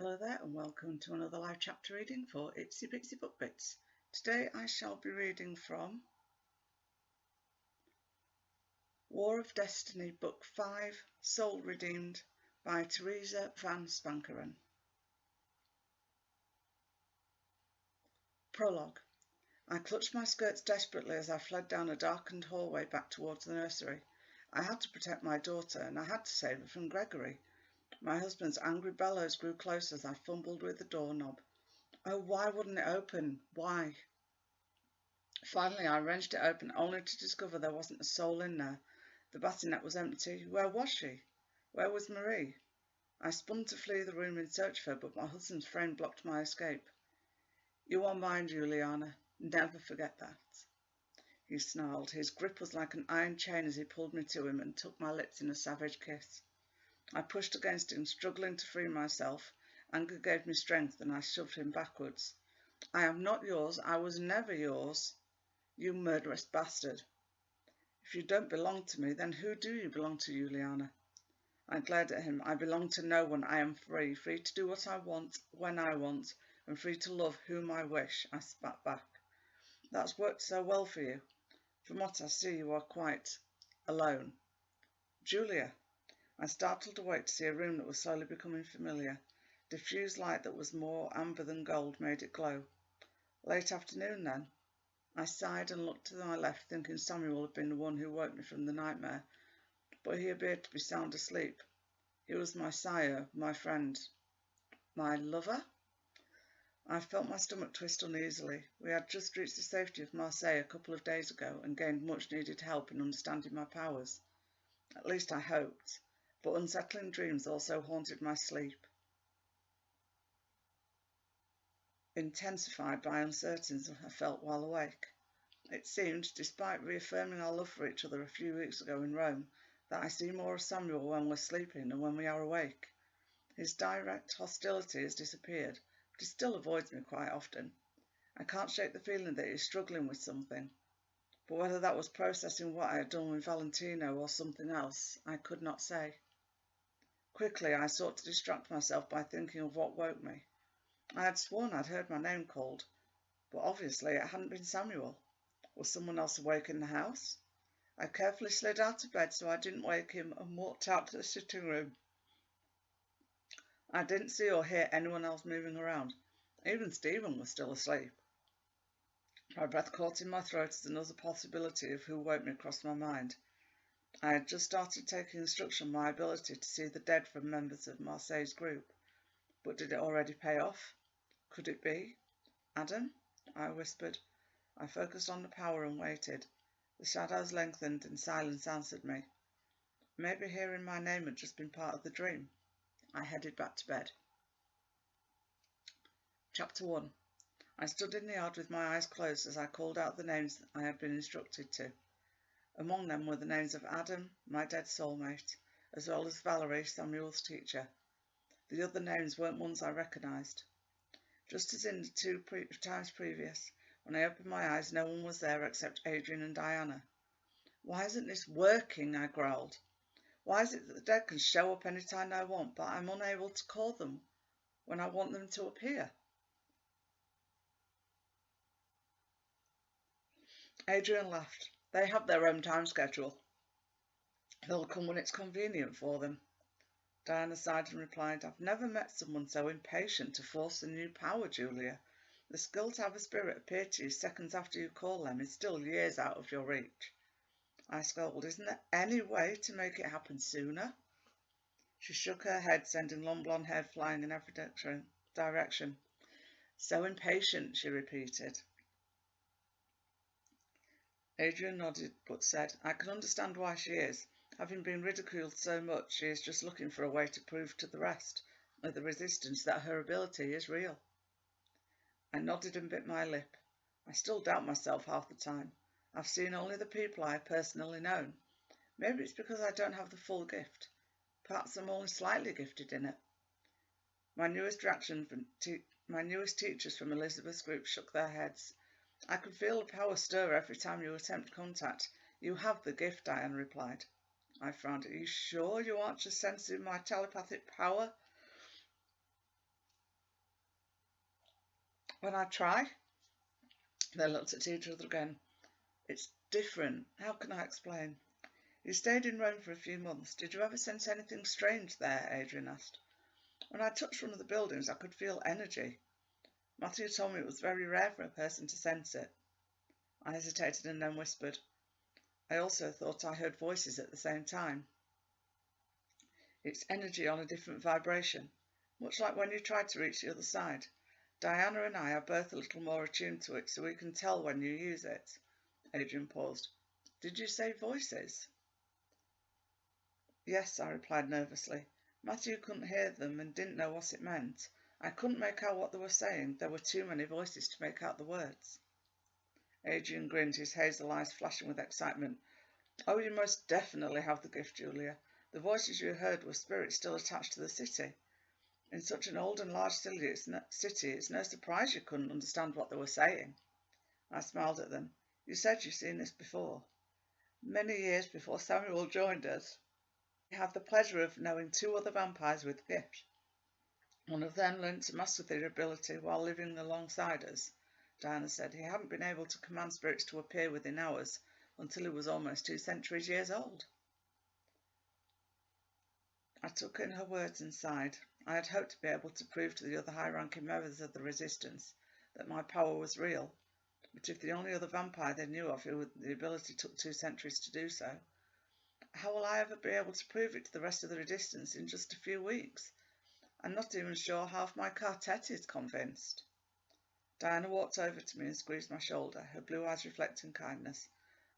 Hello there and welcome to another live chapter reading for Itsy Bitsy Book Bits. Today I shall be reading from War of Destiny Book 5, Soul Redeemed by Theresa van Spankeren. Prologue. I clutched my skirts desperately as I fled down a darkened hallway back towards the nursery. I had to protect my daughter and I had to save her from Gregory. My husband's angry bellows grew closer as I fumbled with the doorknob. Oh, why wouldn't it open? Why? Finally, I wrenched it open, only to discover there wasn't a soul in there. The bassinet was empty. Where was she? Where was Marie? I spun to flee the room in search of her, but my husband's frame blocked my escape. You are mine, Juliana. Never forget that. He snarled. His grip was like an iron chain as he pulled me to him and took my lips in a savage kiss. I pushed against him, struggling to free myself. Anger gave me strength, and I shoved him backwards. I am not yours. I was never yours. You murderous bastard. If you don't belong to me, then who do you belong to, Juliana? I glared at him. I belong to no one. I am free, free to do what I want, when I want, and free to love whom I wish. I spat back. That's worked so well for you. From what I see, you are quite alone. Julia. I startled awake to see a room that was slowly becoming familiar. Diffused light that was more amber than gold made it glow. Late afternoon, then? I sighed and looked to my left, thinking Samuel had been the one who woke me from the nightmare, but he appeared to be sound asleep. He was my sire, my friend, my lover? I felt my stomach twist uneasily. We had just reached the safety of Marseilles a couple of days ago and gained much-needed help in understanding my powers. At least I hoped, but unsettling dreams also haunted my sleep, intensified by uncertainties I felt while awake. It seemed, despite reaffirming our love for each other a few weeks ago in Rome, that I see more of Samuel when we're sleeping than when we are awake. His direct hostility has disappeared, but he still avoids me quite often. I can't shake the feeling that he's struggling with something, but whether that was processing what I had done with Valentino or something else, I could not say. Quickly, I sought to distract myself by thinking of what woke me. I had sworn I'd heard my name called, but obviously it hadn't been Samuel. Was someone else awake in the house? I carefully slid out of bed so I didn't wake him and walked out to the sitting room. I didn't see or hear anyone else moving around. Even Stephen was still asleep. My breath caught in my throat as another possibility of who woke me crossed my mind. I had just started taking instruction on my ability to see the dead from members of Marseilles' group. But did it already pay off? Could it be? Adam? I whispered. I focused on the power and waited. The shadows lengthened and silence answered me. Maybe hearing my name had just been part of the dream. I headed back to bed. Chapter 1. I stood in the yard with my eyes closed as I called out the names I had been instructed to. Among them were the names of Adam, my dead soulmate, as well as Valerie, Samuel's teacher. The other names weren't ones I recognised. Just as in the two times previous, when I opened my eyes, no one was there except Adrian and Diana. Why isn't this working? I growled. Why is it that the dead can show up any time I want, but I'm unable to call them when I want them to appear? Adrian laughed. They have their own time schedule. They'll come when it's convenient for them. Diana sighed and replied, I've never met someone so impatient to force a new power, Julia. The skill to have a spirit appear to you seconds after you call them is still years out of your reach. I scolded, isn't there any way to make it happen sooner? She shook her head, sending long blonde hair flying in every direction. So impatient, she repeated. Adrian nodded, but said, I can understand why she is. Having been ridiculed so much, she is just looking for a way to prove to the rest of the resistance that her ability is real. I nodded and bit my lip. I still doubt myself half the time. I've seen only the people I have personally known. Maybe it's because I don't have the full gift. Perhaps I'm only slightly gifted in it. My newest teachers from Elizabeth's group shook their heads. I could feel the power stir every time you attempt contact. You have the gift, Diane replied. I frowned. Are you sure you aren't just sensing my telepathic power? When I try? They looked at each other again. It's different. How can I explain? You stayed in Rome for a few months. Did you ever sense anything strange there? Adrian asked. When I touched one of the buildings, I could feel energy. Matthew told me it was very rare for a person to sense it. I hesitated and then whispered. I also thought I heard voices at the same time. It's energy on a different vibration, much like when you try to reach the other side. Diana and I are both a little more attuned to it, so we can tell when you use it. Adrian paused. Did you say voices? Yes, I replied nervously. Matthew couldn't hear them and didn't know what it meant. I couldn't make out what they were saying. There were too many voices to make out the words. Adrian grinned, his hazel eyes flashing with excitement. Oh, you most definitely have the gift, Julia. The voices you heard were spirits still attached to the city. In such an old and large city, it's no surprise you couldn't understand what they were saying. I smiled at them. You said you've seen this before. Many years before Samuel joined us, we had the pleasure of knowing 2 other vampires with gifts. One of them learnt to master their ability while living alongside us. Diana said he hadn't been able to command spirits to appear within hours until he was almost 2 centuries years old. I took in her words and sighed. I had hoped to be able to prove to the other high-ranking members of the Resistance that my power was real, but if the only other vampire they knew of who had the ability took 2 centuries to do so, how will I ever be able to prove it to the rest of the Resistance in just a few weeks? I'm not even sure half my ka-tet is convinced. Diana walked over to me and squeezed my shoulder, her blue eyes reflecting kindness.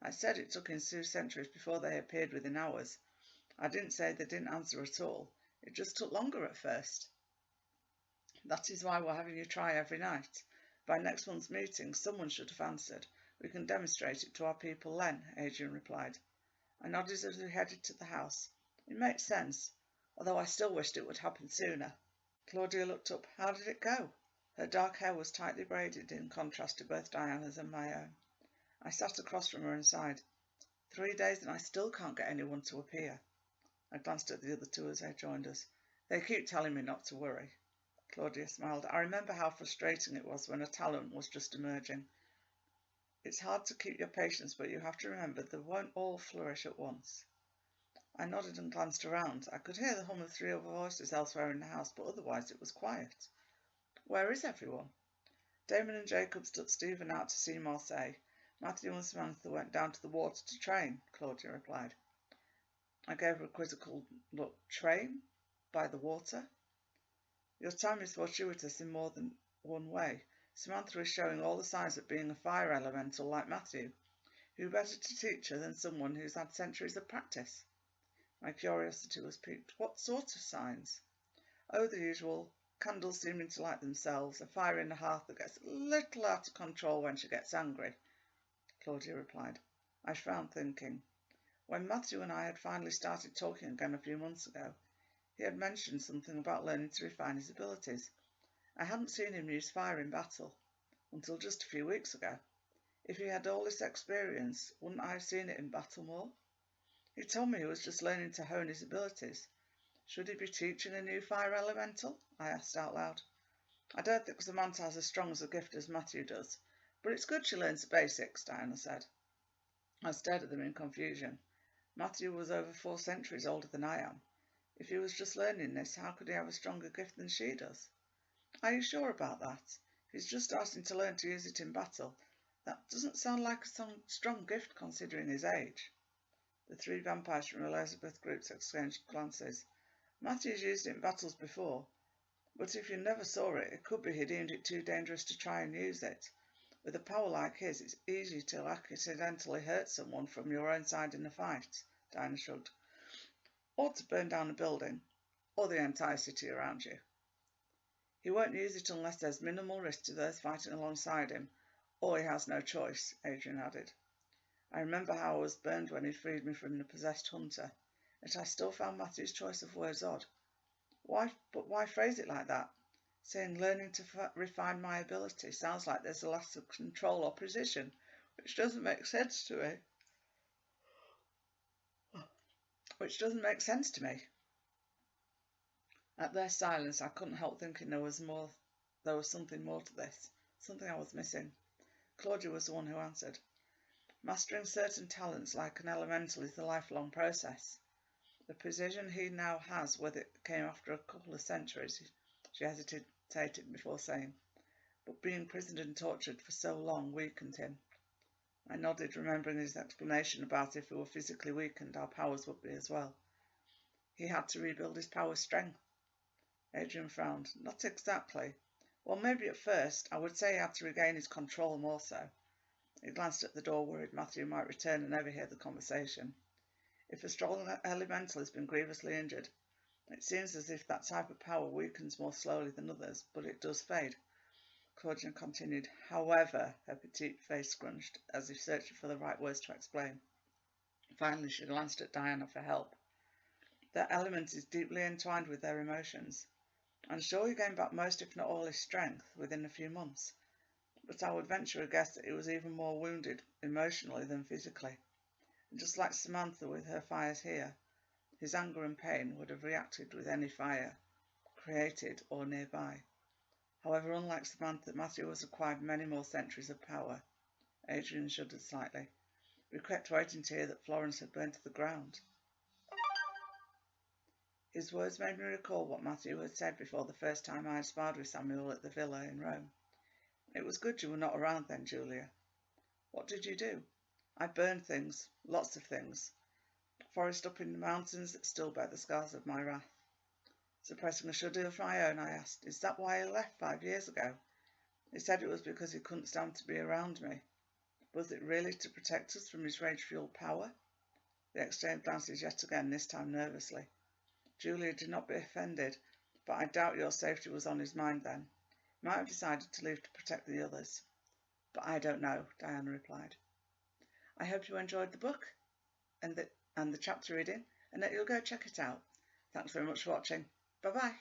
I said it took in 2 centuries before they appeared within hours. I didn't say they didn't answer at all. It just took longer at first. That is why we're having you try every night. By next month's meeting, someone should have answered. We can demonstrate it to our people then, Adrian replied. I nodded as we headed to the house. It makes sense, although I still wished it would happen sooner. Claudia looked up. How did it go? Her dark hair was tightly braided in contrast to both Diana's and my own. I sat across from her and sighed. 3 days and I still can't get anyone to appear. I glanced at the other 2 as they joined us. They keep telling me not to worry. Claudia smiled. I remember how frustrating it was when a talent was just emerging. It's hard to keep your patience, but you have to remember they won't all flourish at once. I nodded and glanced around. I could hear the hum of 3 other voices elsewhere in the house, but otherwise it was quiet. Where is everyone? Damon and Jacob took Stephen out to see Marseilles. Matthew and Samantha went down to the water to train, Claudia replied. I gave her a quizzical look. Train? By the water? Your time is fortuitous in more than one way. Samantha is showing all the signs of being a fire elemental like Matthew. Who better to teach her than someone who's had centuries of practice? My curiosity was piqued. What sort of signs? Oh, the usual. Candles seeming to light themselves, a fire in the hearth that gets a little out of control when she gets angry, Claudia replied. I frowned, thinking. When Matthew and I had finally started talking again a few months ago, he had mentioned something about learning to refine his abilities. I hadn't seen him use fire in battle until just a few weeks ago. If he had all this experience, wouldn't I have seen it in battle more? He told me he was just learning to hone his abilities. Should he be teaching a new fire elemental? I asked out loud. I don't think Samantha has as strong a gift as Matthew does, but it's good she learns the basics, Diana said. I stared at them in confusion. Matthew was over 4 centuries older than I am. If he was just learning this, how could he have a stronger gift than she does? Are you sure about that? If he's just starting to learn to use it in battle, that doesn't sound like a strong gift considering his age. The 3 vampires from Elizabeth groups exchanged glances. Matthew's used it in battles before, but if you never saw it, it could be he deemed it too dangerous to try and use it. With a power like his, it's easy to accidentally hurt someone from your own side in a fight, Diana shrugged. Or to burn down a building, or the entire city around you. He won't use it unless there's minimal risk to those fighting alongside him, or he has no choice, Adrian added. I remember how I was burned when he freed me from the possessed hunter, yet I still found Matthew's choice of words odd. Why phrase it like that? Saying learning to refine my ability sounds like there's a loss of control or precision, which doesn't make sense to me. At their silence, I couldn't help thinking there was something more to this. something I was missing. Claudia was the one who answered. Mastering certain talents like an elemental is a lifelong process. The precision he now has with it came after a couple of centuries, she hesitated before saying, but being imprisoned and tortured for so long weakened him. I nodded, remembering his explanation about if we were physically weakened, our powers would be as well. He had to rebuild his power strength. Adrian frowned. Not exactly. Well, maybe at first. I would say he had to regain his control more so. He glanced at the door, worried Matthew might return and overhear the conversation. If a strong elemental has been grievously injured, it seems as if that type of power weakens more slowly than others, but it does fade. Claudia continued. However, her petite face scrunched, as if searching for the right words to explain. Finally, she glanced at Diana for help. Their element is deeply entwined with their emotions. I'm sure he gained back most, if not all, his strength within a few months, but I would venture a guess that he was even more wounded emotionally than physically. And just like Samantha with her fires here, his anger and pain would have reacted with any fire, created or nearby. However, unlike Samantha, Matthew has acquired many more centuries of power. Adrian shuddered slightly. We kept waiting to hear that Florence had burned to the ground. His words made me recall what Matthew had said before the first time I had sparred with Samuel at the villa in Rome. It was good you were not around then, Julia. What did you do? I burned things, lots of things. Forest up in the mountains that still bear the scars of my wrath. Suppressing a shudder of my own, I asked, is that why he left 5 years ago? He said it was because he couldn't stand to be around me. Was it really to protect us from his rage-fueled power? They exchanged glances yet again, this time nervously. Julia, did not be offended, but I doubt your safety was on his mind then. He might have decided to leave to protect the others. But I don't know, Diana replied. I hope you enjoyed the book and the chapter reading, and that you'll go check it out. Thanks very much for watching. Bye-bye.